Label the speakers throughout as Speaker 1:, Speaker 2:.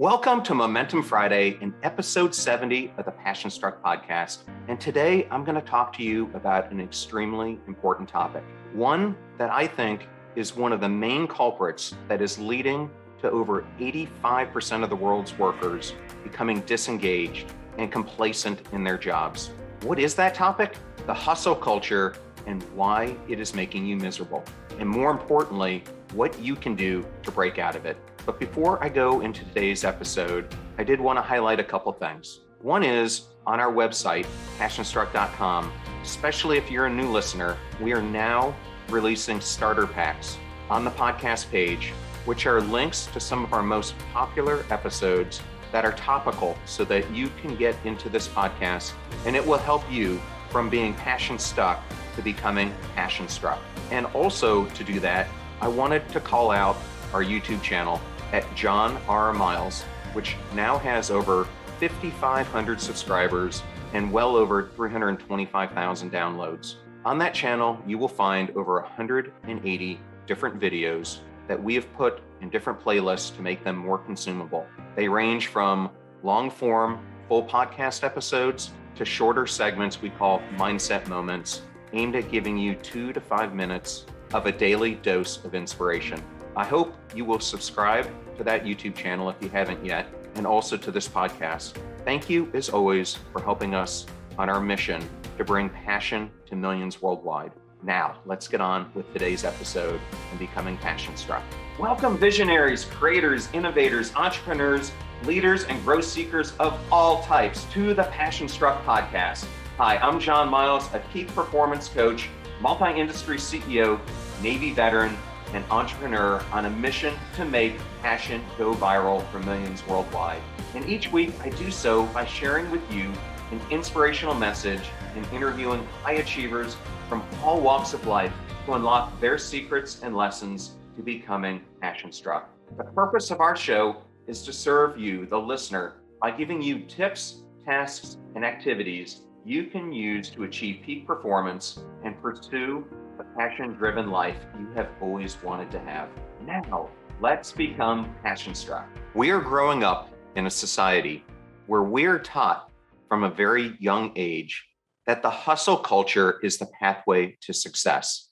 Speaker 1: Welcome to Momentum Friday in episode 70 of the Passion Struck podcast. And today I'm going to talk to you about an extremely important topic, one that I think is one of the main culprits that is leading to over 85% of the world's workers becoming disengaged and complacent in their jobs. What is that topic? The hustle culture and why it is making you miserable. And more importantly, what you can do to break out of it. But before I go into today's episode, I did want to highlight a couple things. One is on our website, passionstruck.com, especially if you're a new listener, we are now releasing starter packs on the podcast page, which are links to some of our most popular episodes that are topical so that you can get into this podcast and it will help you from being passion stuck to becoming passion struck. And also to do that, I wanted to call out our YouTube channel at John R. Miles, which now has over 5,500 subscribers and well over 325,000 downloads. On that channel, you will find over 180 different videos that we have put in different playlists to make them more consumable. They range from long-form, full podcast episodes to shorter segments we call mindset moments, aimed at giving you 2 to 5 minutes of a daily dose of inspiration. I hope you will subscribe to that YouTube channel if you haven't yet, and also to this podcast. Thank you, as always, for helping us on our mission to bring passion to millions worldwide. Now, let's get on with today's episode and becoming passion struck. Welcome, visionaries, creators, innovators, entrepreneurs, leaders, and growth seekers of all types to the Passion Struck podcast. Hi, I'm John Miles, a peak performance coach, multi-industry CEO, Navy veteran, and entrepreneur on a mission to make passion go viral for millions worldwide. And each week I do so by sharing with you an inspirational message and interviewing high achievers from all walks of life to unlock their secrets and lessons to becoming passion struck. The purpose of our show is to serve you, the listener, by giving you tips, tasks, and activities you can use to achieve peak performance and pursue the passion-driven life you have always wanted to have. Now, let's become passion struck. We are growing up in a society where we are taught from a very young age that the hustle culture is the pathway to success.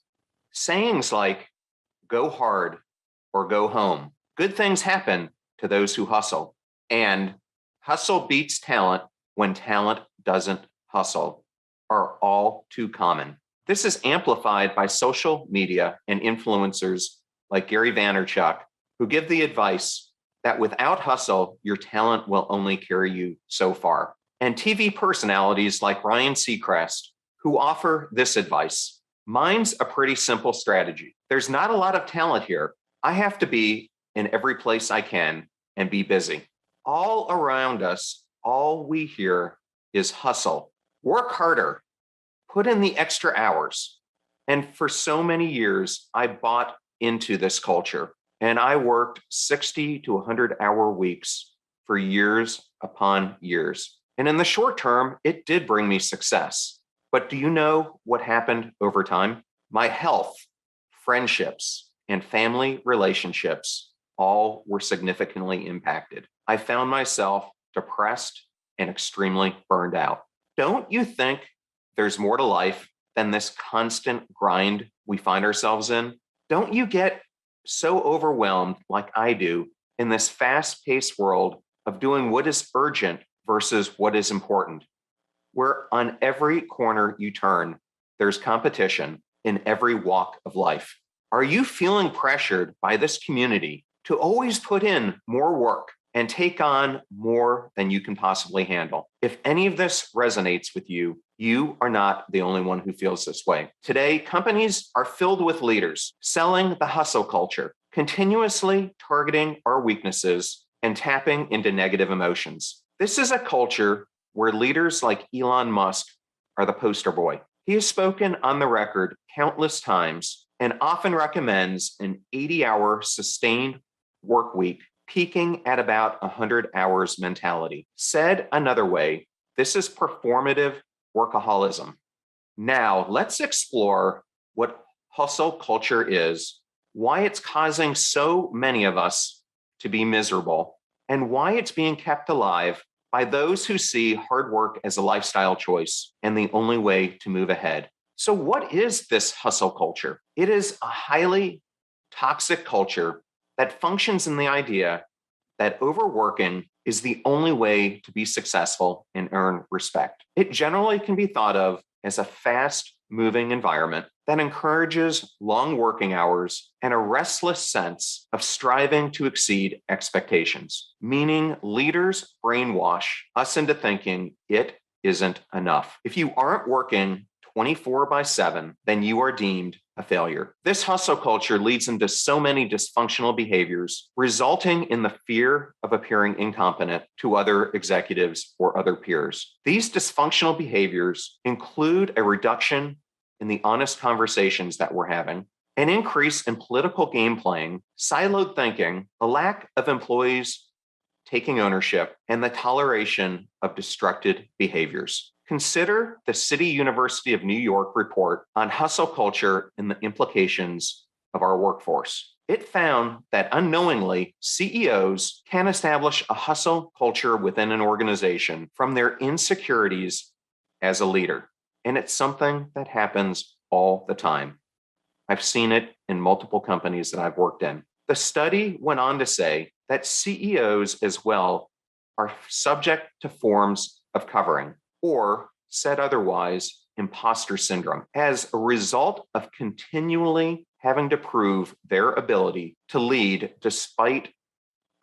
Speaker 1: Sayings like, go hard or go home. Good things happen to those who hustle. And hustle beats talent when talent doesn't hustle are all too common. This is amplified by social media and influencers like Gary Vaynerchuk, who give the advice that without hustle, your talent will only carry you so far. And TV personalities like Ryan Seacrest, who offer this advice. Mine's a pretty simple strategy. There's not a lot of talent here. I have to be in every place I can and be busy. All around us, all we hear is hustle. Work harder. Put in the extra hours. And for so many years, I bought into this culture and I worked 60 to 100-hour weeks for years upon years. And in the short term, it did bring me success. But do you know what happened over time? My health, friendships, and family relationships all were significantly impacted. I found myself depressed and extremely burned out. Don't you think there's more to life than this constant grind we find ourselves in? Don't you get so overwhelmed like I do in this fast-paced world of doing what is urgent versus what is important? Where on every corner you turn, there's competition in every walk of life. Are you feeling pressured by this community to always put in more work and take on more than you can possibly handle? If any of this resonates with you, you are not the only one who feels this way. Today, companies are filled with leaders selling the hustle culture, continuously targeting our weaknesses and tapping into negative emotions. This is a culture where leaders like Elon Musk are the poster boy. He has spoken on the record countless times and often recommends an 80-hour sustained work week, peaking at about 100 hours mentality. Said another way, this is performative workaholism. Now, let's explore what hustle culture is, why it's causing so many of us to be miserable, and why it's being kept alive by those who see hard work as a lifestyle choice and the only way to move ahead. So, what is this hustle culture? It is a highly toxic culture that functions in the idea that overworking is the only way to be successful and earn respect. It generally can be thought of as a fast moving environment that encourages long working hours and a restless sense of striving to exceed expectations, meaning leaders brainwash us into thinking it isn't enough. If you aren't working 24/7, then you are deemed a failure. This hustle culture leads into so many dysfunctional behaviors, resulting in the fear of appearing incompetent to other executives or other peers. These dysfunctional behaviors include a reduction in the honest conversations that we're having, an increase in political game playing, siloed thinking, a lack of employees taking ownership, and the toleration of destructive behaviors. Consider the City University of New York report on hustle culture and the implications of our workforce. It found that unknowingly, CEOs can establish a hustle culture within an organization from their insecurities as a leader. And it's something that happens all the time. I've seen it in multiple companies that I've worked in. The study went on to say that CEOs as well are subject to forms of covering, or said otherwise, imposter syndrome, as a result of continually having to prove their ability to lead despite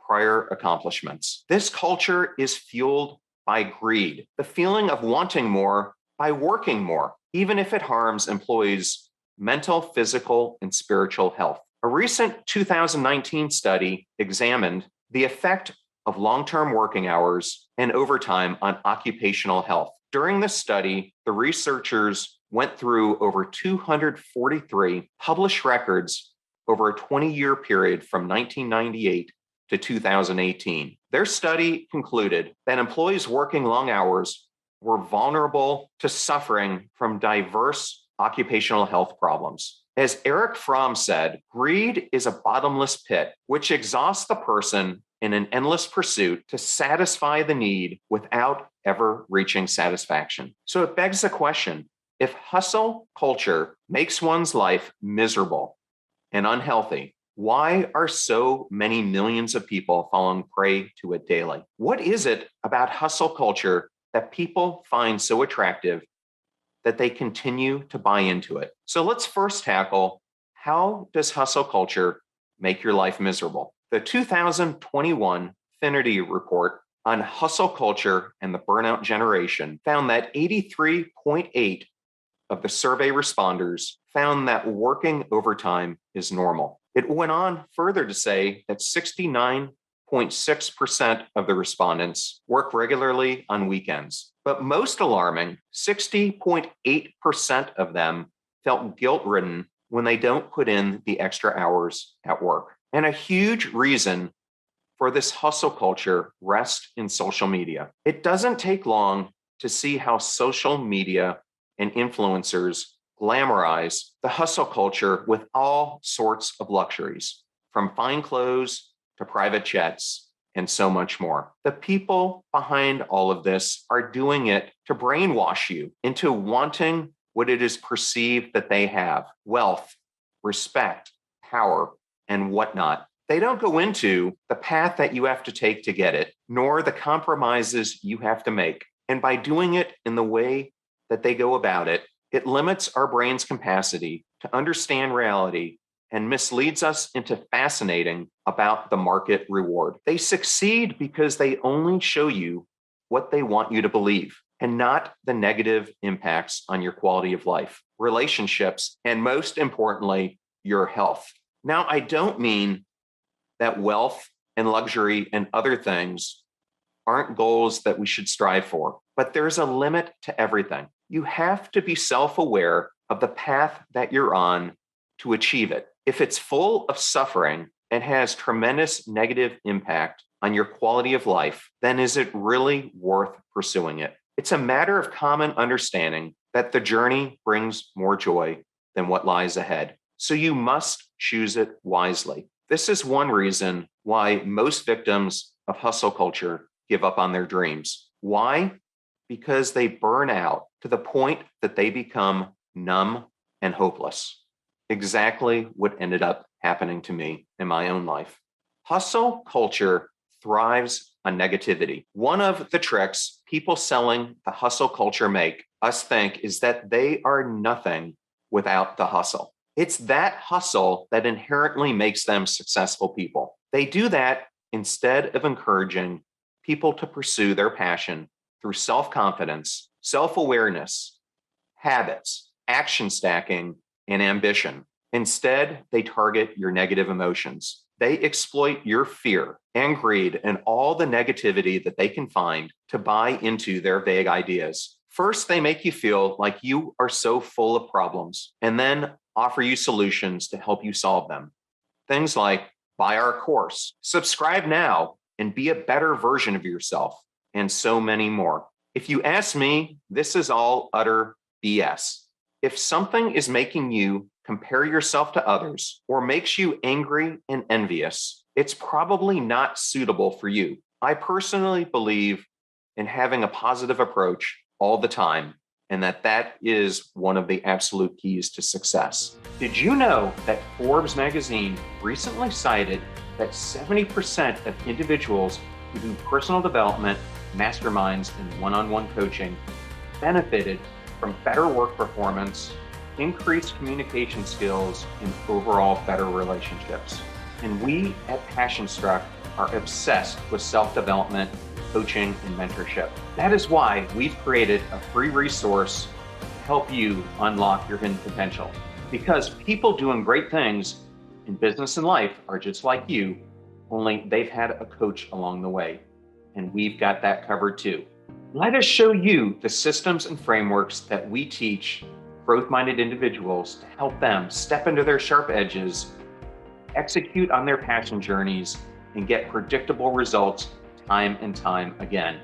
Speaker 1: prior accomplishments. This culture is fueled by greed, the feeling of wanting more by working more, even if it harms employees' mental, physical, and spiritual health. A recent 2019 study examined the effect of long-term working hours and overtime on occupational health. During this study, the researchers went through over 243 published records over a 20-year period from 1998 to 2018. Their study concluded that employees working long hours were vulnerable to suffering from diverse occupational health problems. As Eric Fromm said, greed is a bottomless pit which exhausts the person in an endless pursuit to satisfy the need without ever reaching satisfaction. So it begs the question, if hustle culture makes one's life miserable and unhealthy, why are so many millions of people falling prey to it daily? What is it about hustle culture that people find so attractive that they continue to buy into it? So let's first tackle, how does hustle culture make your life miserable? The 2021 Finity report on hustle culture and the burnout generation found that 83.8 of the survey responders found that working overtime is normal. It went on further to say that 69.6% of the respondents work regularly on weekends. But most alarming, 60.8% of them felt guilt-ridden when they don't put in the extra hours at work. And a huge reason for this hustle culture rests in social media. It doesn't take long to see how social media and influencers glamorize the hustle culture with all sorts of luxuries, from fine clothes to private jets and so much more. The people behind all of this are doing it to brainwash you into wanting what it is perceived that they have: wealth, respect, power, and whatnot. They don't go into the path that you have to take to get it, nor the compromises you have to make. And by doing it in the way that they go about it, it limits our brain's capacity to understand reality and misleads us into fascinating about the market reward. They succeed because they only show you what they want you to believe, and not the negative impacts on your quality of life, relationships, and most importantly, your health. Now, I don't mean that wealth and luxury and other things aren't goals that we should strive for, but there's a limit to everything. You have to be self-aware of the path that you're on to achieve it. If it's full of suffering and has tremendous negative impact on your quality of life, then is it really worth pursuing it? It's a matter of common understanding that the journey brings more joy than what lies ahead. So you must choose it wisely. This is one reason why most victims of hustle culture give up on their dreams. Why? Because they burn out to the point that they become numb and hopeless. Exactly what ended up happening to me in my own life. Hustle culture thrives on negativity. One of the tricks people selling the hustle culture make us think is that they are nothing without the hustle. It's that hustle that inherently makes them successful people. They do that instead of encouraging people to pursue their passion through self-confidence, self-awareness, habits, action stacking, and ambition. Instead, they target your negative emotions. They exploit your fear and greed and all the negativity that they can find to buy into their vague ideas. First, they make you feel like you are so full of problems and then offer you solutions to help you solve them. Things like buy our course, subscribe now, and be a better version of yourself, and so many more. If you ask me, this is all utter BS. If something is making you compare yourself to others or makes you angry and envious, it's probably not suitable for you. I personally believe in having a positive approach all the time, and that is one of the absolute keys to success. Did you know that Forbes magazine recently cited that 70% of individuals who do personal development, masterminds, and one-on-one coaching benefited from better work performance, increased communication skills, and overall better relationships? And we at Passion Struck are obsessed with self-development, coaching, and mentorship. That is why we've created a free resource to help you unlock your hidden potential. Because people doing great things in business and life are just like you, only they've had a coach along the way. And we've got that covered too. Let us show you the systems and frameworks that we teach growth-minded individuals to help them step into their sharp edges, execute on their passion journeys, and get predictable results time and time again.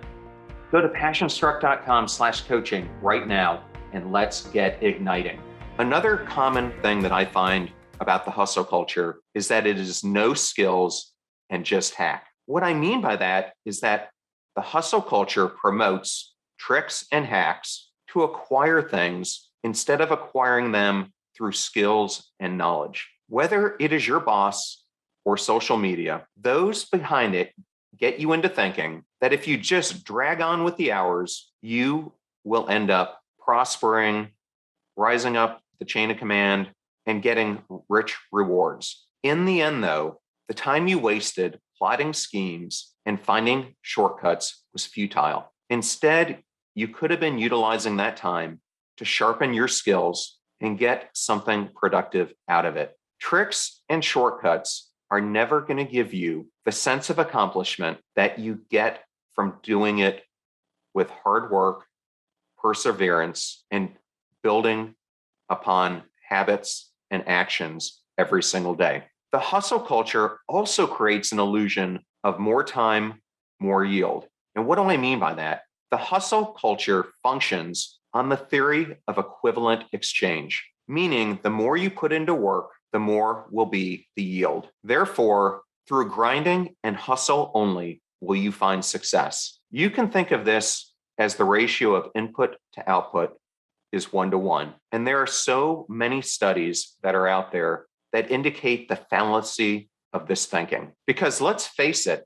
Speaker 1: Go to passionstruck.com/coaching right now and let's get igniting. Another common thing that I find about the hustle culture is that it is no skills and just hack. What I mean by that is that the hustle culture promotes tricks and hacks to acquire things instead of acquiring them through skills and knowledge. Whether it is your boss or social media, those behind it get you into thinking that if you just drag on with the hours, you will end up prospering, rising up the chain of command, and getting rich rewards. In the end, though, the time you wasted plotting schemes and finding shortcuts was futile. Instead, you could have been utilizing that time to sharpen your skills and get something productive out of it. Tricks and shortcuts are never going to give you the sense of accomplishment that you get from doing it with hard work, perseverance, and building upon habits and actions every single day. The hustle culture also creates an illusion of more time, more yield. And what do I mean by that? The hustle culture functions on the theory of equivalent exchange, meaning the more you put into work, the more will be the yield. Therefore, through grinding and hustle only will you find success. You can think of this as the ratio of input to output is 1-to-1. And there are so many studies that are out there that indicate the fallacy of this thinking. Because let's face it,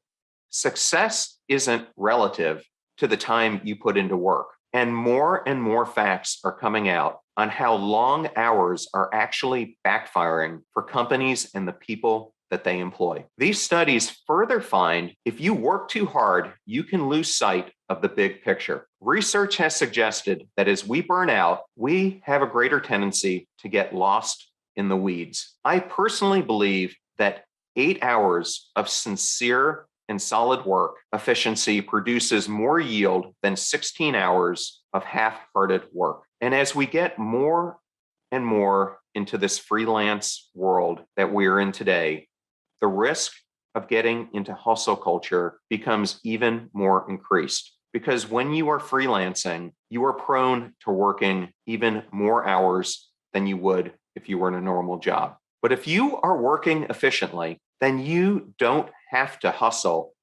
Speaker 1: success isn't relative to the time you put into work. And more facts are coming out on how long hours are actually backfiring for companies and the people that they employ. These studies further find if you work too hard, you can lose sight of the big picture. Research has suggested that as we burn out, we have a greater tendency to get lost in the weeds. I personally believe that 8 hours of sincere and solid work efficiency produces more yield than 16 hours of half-hearted work. And as we get more and more into this freelance world that we're in today, the risk of getting into hustle culture becomes even more increased. Because when you are freelancing, you are prone to working even more hours than you would if you were in a normal job. But if you are working efficiently, then you don't have to hustle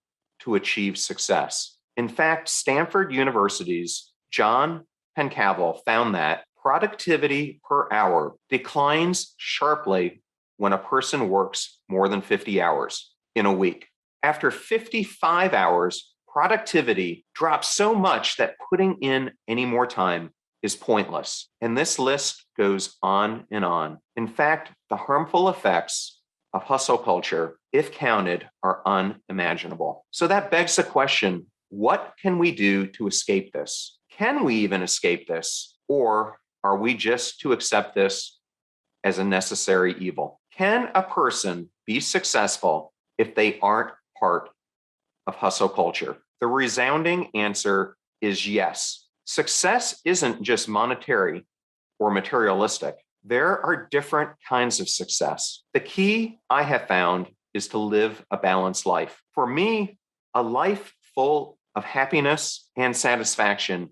Speaker 1: to achieve success. In fact, Stanford University's John Pencavel found that productivity per hour declines sharply when a person works more than 50 hours in a week. After 55 hours, productivity drops so much that putting in any more time is pointless. And this list goes on and on. In fact, the harmful effects of hustle culture, if counted, are unimaginable. So that begs the question, what can we do to escape this? Can we even escape this? Or are we just to accept this as a necessary evil? Can a person be successful if they aren't part of hustle culture? The resounding answer is yes. Success isn't just monetary or materialistic. There are different kinds of success. The key I have found is to live a balanced life. For me, a life full of happiness and satisfaction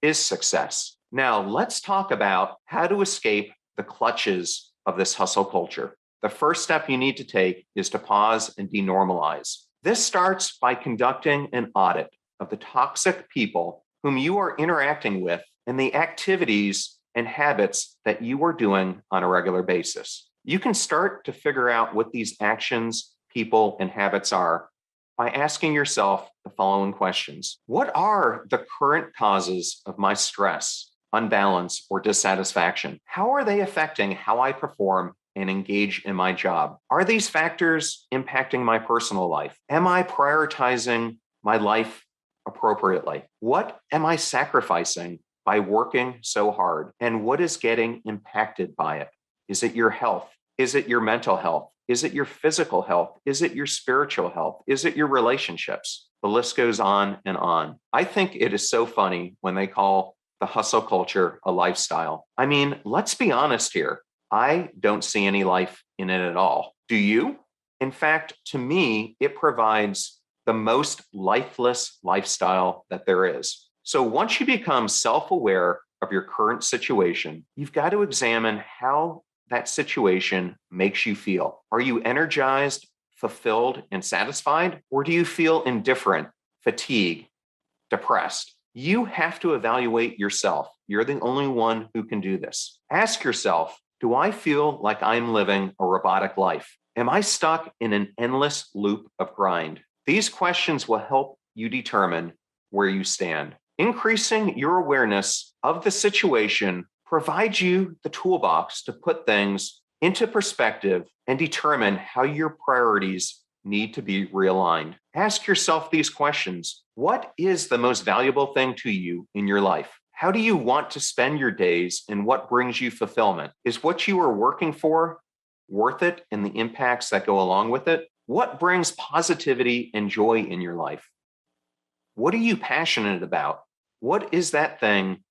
Speaker 1: is success. Now, let's talk about how to escape the clutches of this hustle culture. The first step you need to take is to pause and denormalize. This starts by conducting an audit of the toxic people whom you are interacting with and the activities and habits that you are doing on a regular basis. You can start to figure out what these actions, people, and habits are by asking yourself the following questions. What are the current causes of my stress, unbalance, or dissatisfaction? How are they affecting how I perform and engage in my job? Are these factors impacting my personal life? Am I prioritizing my life appropriately? What am I sacrificing by working so hard? And what is getting impacted by it? Is it your health? Is it your mental health? Is it your physical health? Is it your spiritual health? Is it your relationships? The list goes on and on. I think it is so funny when they call the hustle culture a lifestyle. I mean, let's be honest here. I don't see any life in it at all. Do you? In fact, to me, it provides the most lifeless lifestyle that there is. So once you become self-aware of your current situation, you've got to examine how that situation makes you feel. Are you energized, fulfilled, and satisfied? Or do you feel indifferent, fatigued, depressed? You have to evaluate yourself. You're the only one who can do this. Ask yourself, do I feel like I'm living a robotic life? Am I stuck in an endless loop of grind? These questions will help you determine where you stand. Increasing your awareness of the situation provides you the toolbox to put things into perspective and determine how your priorities need to be realigned. Ask yourself these questions. What is the most valuable thing to you in your life? How do you want to spend your days and what brings you fulfillment? Is what you are working for worth it and the impacts that go along with it? What brings positivity and joy in your life? What are you passionate about? What is that thing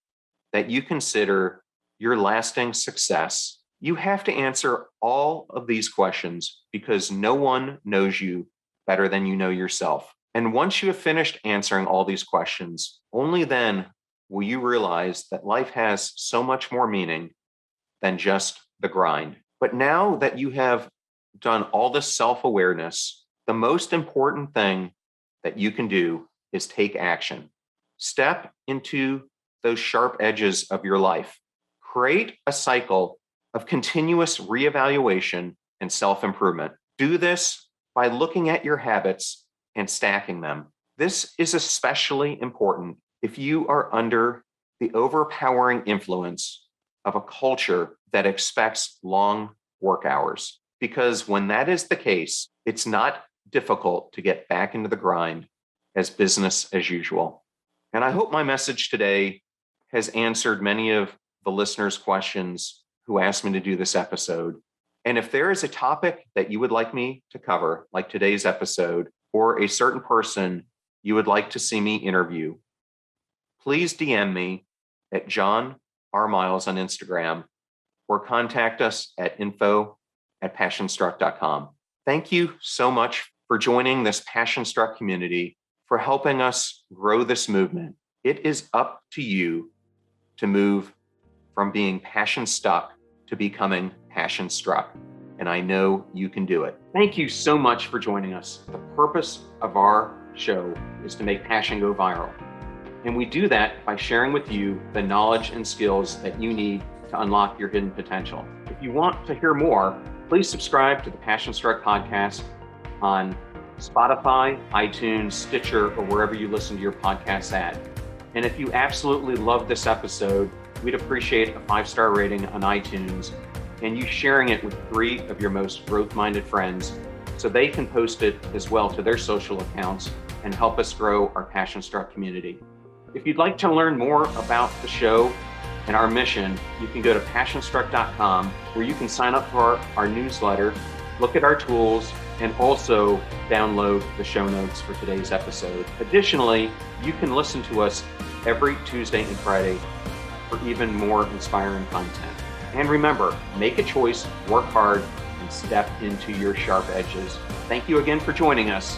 Speaker 1: that you consider your lasting success? You have to answer all of these questions because no one knows you better than you know yourself. And once you have finished answering all these questions, only then will you realize that life has so much more meaning than just the grind. But now that you have done all this self-awareness, the most important thing that you can do is take action. Step into those sharp edges of your life. Create a cycle of continuous reevaluation and self-improvement. Do this by looking at your habits and stacking them. This is especially important if you are under the overpowering influence of a culture that expects long work hours. Because when that is the case, it's not difficult to get back into the grind as business as usual. And I hope my message today has answered many of the listeners' questions who asked me to do this episode. And if there is a topic that you would like me to cover, like today's episode, or a certain person you would like to see me interview, please DM me at John R. Miles on Instagram or contact us at info@passionstruck.com. Thank you so much for joining this Passion Struck community, for helping us grow this movement. It is up to you to move from being passion stuck to becoming passion struck. And I know you can do it. Thank you so much for joining us. The purpose of our show is to make passion go viral. And we do that by sharing with you the knowledge and skills that you need to unlock your hidden potential. If you want to hear more, please subscribe to the Passion Struck podcast on Spotify, iTunes, Stitcher, or wherever you listen to your podcasts at. And if you absolutely love this episode, we'd appreciate a 5-star rating on iTunes and you sharing it with 3 of your most growth-minded friends so they can post it as well to their social accounts and help us grow our Passion Struck community. If you'd like to learn more about the show and our mission, you can go to passionstruck.com where you can sign up for our newsletter, look at our tools, and also download the show notes for today's episode. Additionally, you can listen to us every Tuesday and Friday for even more inspiring content. And remember, make a choice, work hard, and step into your sharp edges. Thank you again for joining us.